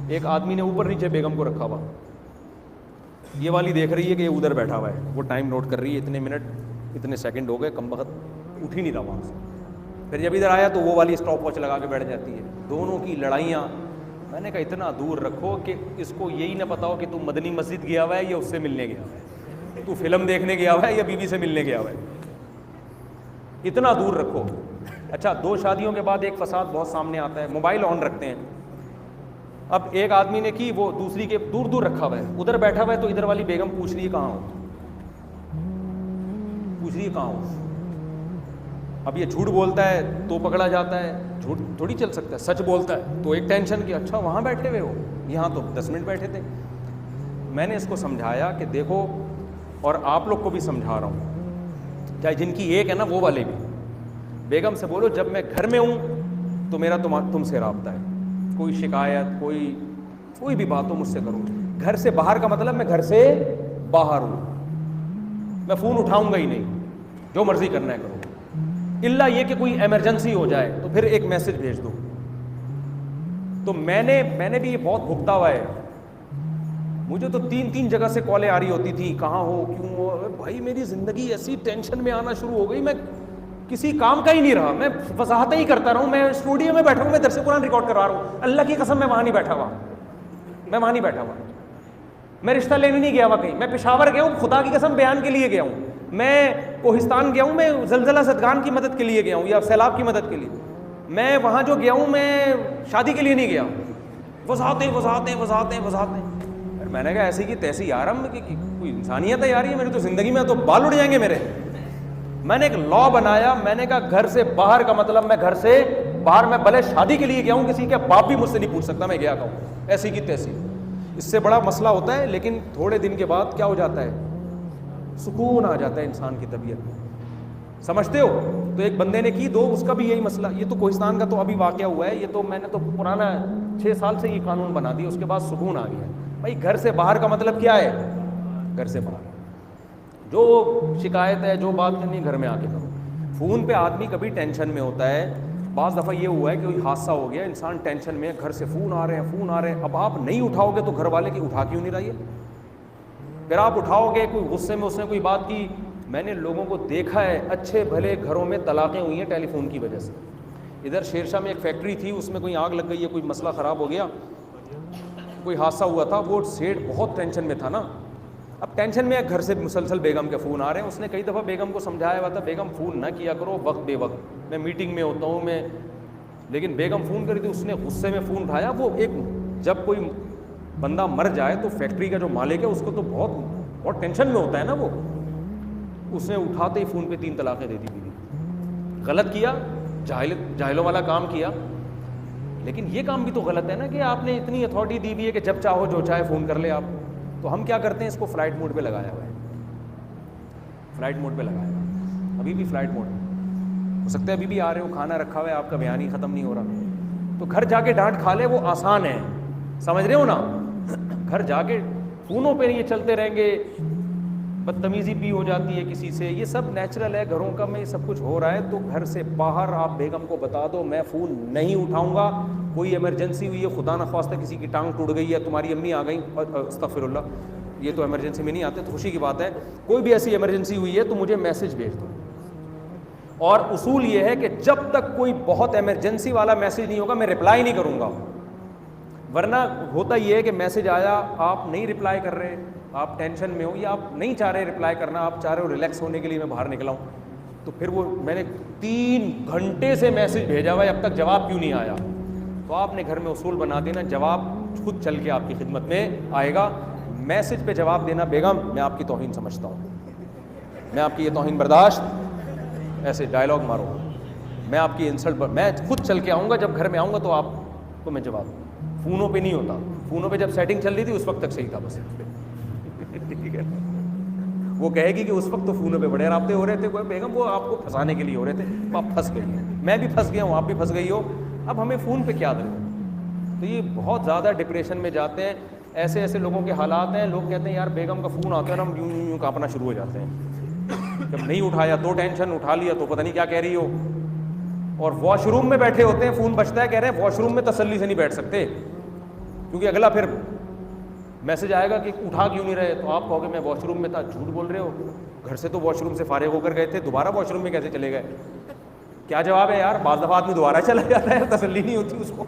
ایک آدمی نے اوپر نیچے بیگم کو رکھا ہوا, یہ والی دیکھ رہی ہے کہ یہ ادھر بیٹھا ہوا ہے, وہ ٹائم نوٹ کر رہی ہے, اتنے منٹ اتنے سیکنڈ ہو گئے, کم وقت اٹھ ہی نہیں رہا وہاں سے. پھر جب ادھر آیا تو وہ والی اسٹاپ واچ لگا کے بیٹھ جاتی ہے. دونوں کی لڑائیاں. میں نے کہا اتنا دور رکھو کہ اس کو یہی نہ پتا ہو کہ تو مدنی مسجد گیا ہوا ہے یا اس سے ملنے گیا ہوا ہے, تو فلم دیکھنے گیا ہوا ہے یا بیوی سے ملنے گیا ہوا ہے, اتنا دور رکھو. اچھا, 2 شادیوں کے بعد ایک فساد بہت سامنے آتا ہے, موبائل آن رکھتے ہیں. اب ایک آدمی نے کی, وہ دوسری کے دور دور رکھا ہوا ہے, ادھر بیٹھا ہوا ہے, تو ادھر والی بیگم پوچھ رہی ہے کہاں ہو, پوچھ رہی ہے کہاں ہو. اب یہ جھوٹ بولتا ہے تو پکڑا جاتا ہے, جھوٹ تھوڑی چل سکتا ہے, سچ بولتا ہے تو ایک ٹینشن کی, اچھا وہاں بیٹھے ہوئے ہو, یہاں تو 10 منٹ بیٹھے تھے. میں نے اس کو سمجھایا کہ دیکھو, اور آپ لوگ کو بھی سمجھا رہا ہوں, چاہے جن کی ایک ہے نا وہ والے بھی, بیگم سے بولو جب میں گھر میں ہوں تو میرا تم سے رابطہ ہے, کوئی شکایت کوئی بھی بات ہو مجھ سے کرو. گھر سے باہر کا مطلب میں گھر سے باہر ہوں, میں فون اٹھاؤں گا ہی نہیں, جو مرضی کرنا ہے کرو, الا یہ کہ کوئی ایمرجنسی ہو جائے تو پھر ایک میسج بھیج دو. تو میں نے بھی یہ بہت بھگتا ہوا ہے. مجھے تو 3 جگہ سے کالیں آ رہی ہوتی تھی, کہاں ہو, کیوں ہو. بھائی میری زندگی ایسی ٹینشن میں آنا شروع ہو گئی, میں کسی کام کا ہی نہیں رہا, میں وضاحتیں ہی کرتا رہا ہوں. میں اسٹوڈیو میں بیٹھا ہوں, میں درس قرآن ریکارڈ کروا رہا ہوں, اللہ کی قسم میں وہاں نہیں بیٹھا ہوا, میں وہاں نہیں بیٹھا ہوا. میں رشتہ لینے نہیں گیا ہوا کہیں, میں پشاور گیا ہوں خدا کی قسم بیان کے لیے گیا ہوں, میں کوہستان گیا ہوں, میں زلزلہ زدگان کی مدد کے لیے گیا ہوں یا سیلاب کی مدد کے لیے. میں وہاں جو گیا ہوں میں شادی کے لیے نہیں گیا. وضاحتیں. میں نے کہا ایسی کی تیسی یار, ہم کوئی انسانیت ہے یار, یہ میری تو زندگی میں تو بال اڑ جائیں گے میرے. میں نے ایک لا بنایا, میں نے کہا گھر سے باہر کا مطلب میں گھر سے باہر, میں بھلے شادی کے لیے گیا ہوں, کسی کے باپ بھی مجھ سے نہیں پوچھ سکتا میں گیا کہوں, ایسی کی تیسی. اس سے بڑا مسئلہ ہوتا ہے, لیکن تھوڑے دن کے بعد کیا ہو جاتا ہے, سکون آ جاتا ہے انسان کی طبیعت میں, سمجھتے ہو. تو ایک بندے نے کی 2, اس کا بھی یہی مسئلہ. یہ تو کوہستان کا تو ابھی واقعہ ہوا ہے, یہ تو میں نے تو پرانا 6 سال سے یہ قانون بنا دیا, اس کے بعد سکون آ گیا. بھائی گھر سے باہر کا مطلب کیا ہے, گھر سے باہر جو شکایت ہے, جو بات کرنی ہے گھر میں آ کے کرو. فون پہ آدمی کبھی ٹینشن میں ہوتا ہے. بعض دفعہ یہ ہوا ہے کہ کوئی حادثہ ہو گیا, انسان ٹینشن میں, گھر سے فون آ رہے ہیں. اب آپ نہیں اٹھاؤ گے تو گھر والے کی اٹھا کیوں نہیں رہی ہے, پھر آپ اٹھاؤ گے, کوئی غصے میں اس نے کوئی بات کی. میں نے لوگوں کو دیکھا ہے, اچھے بھلے گھروں میں طلاقیں ہوئی ہیں ٹیلی فون کی وجہ سے. ادھر شیرشاہ میں ایک فیکٹری تھی, اس میں کوئی آگ لگ گئی ہے, کوئی مسئلہ خراب ہو گیا, کوئی حادثہ ہوا تھا. وہ سیٹ بہت ٹینشن میں تھا نا, اب ٹینشن میں گھر سے مسلسل بیگم کے فون آ رہے ہیں. اس نے کئی دفعہ بیگم کو سمجھایا ہوا تھا, بیگم فون نہ کیا کرو وقت بے وقت, میں میٹنگ میں ہوتا ہوں میں. لیکن بیگم فون کری تھی, اس نے غصے میں فون اٹھایا. وہ ایک جب کوئی بندہ مر جائے تو فیکٹری کا جو مالک ہے اس کو تو بہت ٹینشن میں ہوتا ہے نا وہ. اس نے اٹھاتے ہی فون پہ 3 طلاقیں دے دی بیوی. غلط کیا, جاہلوں والا کام کیا. لیکن یہ کام بھی تو غلط ہے نا کہ آپ نے اتنی اتھارٹی دی ہوئی ہے کہ جب چاہو جو چاہے فون کر لے آپ. تو ہم کیا کرتے ہیں, اس کو فلائٹ موڈ پہ لگایا ہوا ہے, فلائٹ موڈ پہ لگایا ہوا ہے, ابھی بھی فلائٹ موڈ ہو سکتا ہے, ابھی بھی آ رہے ہو, کھانا رکھا ہوا ہے, آپ کا بیان ہی ختم نہیں ہو رہا. تو گھر جا کے ڈانٹ کھا لے, وہ آسان ہے, سمجھ رہے ہو نا. گھر جا کے فونوں پہ یہ چلتے رہیں گے, بدتمیزی بھی ہو جاتی ہے کسی سے, یہ سب نیچرل ہے گھروں کا میں, یہ سب کچھ ہو رہا ہے. تو گھر سے باہر آپ بیگم کو بتا دو میں فون نہیں اٹھاؤں گا, کوئی ایمرجنسی ہوئی ہے, خدا نخواستہ کسی کی ٹانگ ٹوٹ گئی ہے, تمہاری امی آ گئیں, استغفر اللہ, یہ تو ایمرجنسی میں نہیں آتے, تو خوشی کی بات ہے, کوئی بھی ایسی ایمرجنسی ہوئی ہے تو مجھے میسج بھیج دو. اور اصول یہ ہے کہ جب تک کوئی بہت ایمرجنسی والا میسج نہیں ہوگا میں رپلائی نہیں کروں گا. ورنہ ہوتا یہ ہے کہ میسج آیا, آپ نہیں رپلائی کر رہے, آپ ٹینشن میں ہو, یا آپ نہیں چاہ رہے رپلائی کرنا, آپ چاہ رہے ہو ریلیکس ہونے کے لیے میں باہر نکلا ہوں, تو پھر وہ میں نے 3 گھنٹے سے میسج بھیجا ہوا ہے, اب تک جواب کیوں نہیں آیا. تو آپ نے گھر میں اصول بنا دینا, جواب خود چل کے آپ کی خدمت میں آئے گا. میسج پہ جواب دینا بیگم میں آپ کی توہین سمجھتا ہوں, میں آپ کی یہ توہین برداشت, ایسے ڈائلاگ مارو, میں آپ کی انسلٹ, میں خود چل کے آؤں گا, جب گھر میں آؤں گا تو آپ کو میں جواب. فونوں پہ نہیں ہوتا, فونوں پہ جب سیٹنگ چل رہی تھی اس وقت تک صحیح تھا بس. ٹھیک ہے, وہ کہے گی کہ اس وقت تو فونوں پہ بڑے رابطے ہو رہے تھے, کوئی بیگم وہ آپ کو پھنسانے کے لیے ہو رہے تھے, آپ پھنس گئی ہیں, میں بھی پھنس گیا ہوں, آپ بھی پھنس گئی ہو, اب ہمیں فون پہ کیا دیں. تو یہ بہت زیادہ ڈپریشن میں جاتے ہیں. ایسے ایسے لوگوں کے حالات ہیں, لوگ کہتے ہیں یار بیگم کا فون آتا ہے نا ہم یوں یوں کانپنا شروع ہو جاتے ہیں, جب نہیں اٹھایا تو ٹینشن, اٹھا لیا تو پتہ نہیں کیا کہہ رہی ہو. اور واش روم میں بیٹھے ہوتے ہیں, فون بجتا ہے, کہہ رہے ہیں واش روم میں تسلی سے نہیں بیٹھ سکتے کیونکہ اگلا پھر میسج آئے گا کہ اٹھا کیوں نہیں رہے, تو آپ کہو گے میں واش روم میں تھا. جھوٹ بول رہے ہو, گھر سے تو واش روم سے فارغ ہو کر گئے تھے, دوبارہ واش روم میں کیسے چلے گئے؟ کیا جواب ہے یار؟ بعض دفعہ آدمی دوبارہ چلا جاتا ہے, تسلی نہیں ہوتی اس کو.